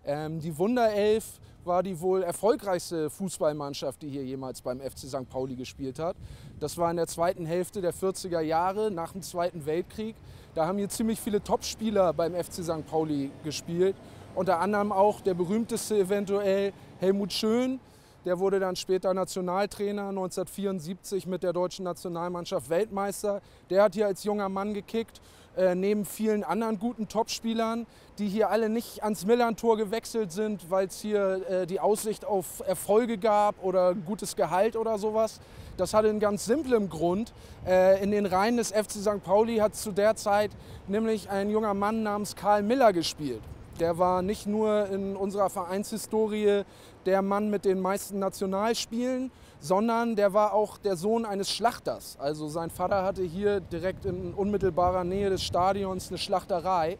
Die Wunderelf war die wohl erfolgreichste Fußballmannschaft, die hier jemals beim FC St. Pauli gespielt hat. Das war in der zweiten Hälfte der 40er Jahre, nach dem Zweiten Weltkrieg. Da haben hier ziemlich viele Topspieler beim FC St. Pauli gespielt. Unter anderem auch der berühmteste eventuell Helmut Schön. Der wurde dann später Nationaltrainer, 1974 mit der deutschen Nationalmannschaft Weltmeister. Der hat hier als junger Mann gekickt, neben vielen anderen guten Topspielern, die hier alle nicht ans Millerntor gewechselt sind, weil es hier die Aussicht auf Erfolge gab oder gutes Gehalt oder sowas. Das hatte einen ganz simplen Grund. In den Reihen des FC St. Pauli hat zu der Zeit nämlich ein junger Mann namens Karl Miller gespielt. Der war nicht nur in unserer Vereinshistorie der Mann mit den meisten Nationalspielen, sondern der war auch der Sohn eines Schlachters. Also sein Vater hatte hier direkt in unmittelbarer Nähe des Stadions eine Schlachterei.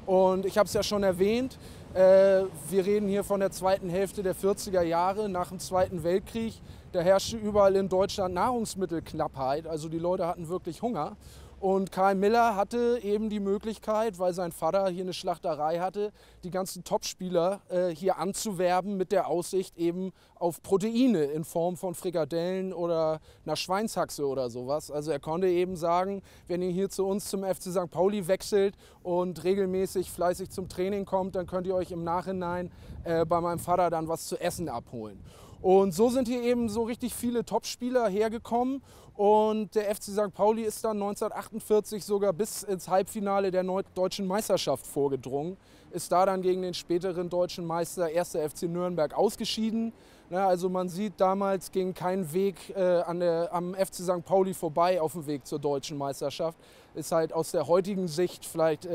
Und ich habe es ja schon erwähnt, wir reden hier von der zweiten Hälfte der 40er Jahre nach dem Zweiten Weltkrieg. Da herrschte überall in Deutschland Nahrungsmittelknappheit, also die Leute hatten wirklich Hunger. Und Karl Miller hatte eben die Möglichkeit, weil sein Vater hier eine Schlachterei hatte, die ganzen Topspieler hier anzuwerben mit der Aussicht eben auf Proteine in Form von Frikadellen oder einer Schweinshaxe oder sowas. Also er konnte eben sagen, wenn ihr hier zu uns zum FC St. Pauli wechselt und regelmäßig fleißig zum Training kommt, dann könnt ihr euch im Nachhinein bei meinem Vater dann was zu essen abholen. Und so sind hier eben so richtig viele Topspieler hergekommen und der FC St. Pauli ist dann 1948 sogar bis ins Halbfinale der deutschen Meisterschaft vorgedrungen, ist da dann gegen den späteren deutschen Meister 1. FC Nürnberg ausgeschieden. Also man sieht, damals ging kein Weg am FC St. Pauli vorbei auf dem Weg zur deutschen Meisterschaft. Ist halt aus der heutigen Sicht vielleicht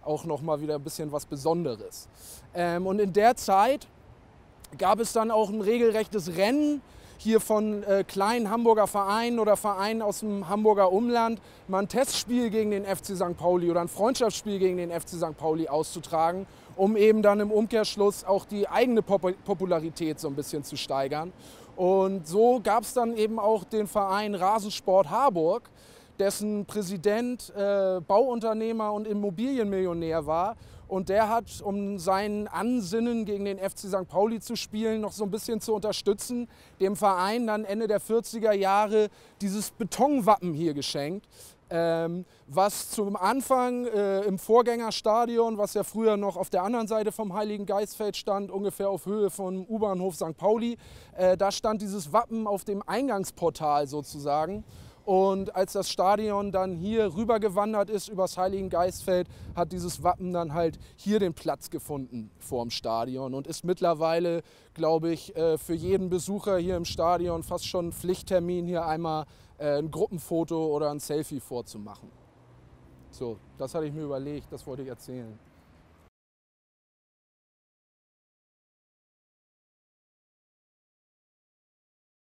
auch noch mal wieder ein bisschen was Besonderes. Und in der Zeit gab es dann auch ein regelrechtes Rennen hier von kleinen Hamburger Vereinen oder Vereinen aus dem Hamburger Umland, mal ein Testspiel gegen den FC St. Pauli oder ein Freundschaftsspiel gegen den FC St. Pauli auszutragen, um eben dann im Umkehrschluss auch die eigene Popularität so ein bisschen zu steigern. Und so gab es dann eben auch den Verein Rasensport Harburg, dessen Präsident Bauunternehmer und Immobilienmillionär war. Und der hat, um sein Ansinnen gegen den FC St. Pauli zu spielen, noch so ein bisschen zu unterstützen, dem Verein dann Ende der 40er Jahre dieses Betonwappen hier geschenkt, was zum Anfang im Vorgängerstadion, was ja früher noch auf der anderen Seite vom Heiligen Geistfeld stand, ungefähr auf Höhe vom U-Bahnhof St. Pauli, da stand dieses Wappen auf dem Eingangsportal sozusagen. Und als das Stadion dann hier rüber gewandert ist übers Heiligen Geistfeld, hat dieses Wappen dann halt hier den Platz gefunden vorm Stadion und ist mittlerweile, glaube ich, für jeden Besucher hier im Stadion fast schon ein Pflichttermin, hier einmal ein Gruppenfoto oder ein Selfie vorzumachen. So, das hatte ich mir überlegt, das wollte ich erzählen.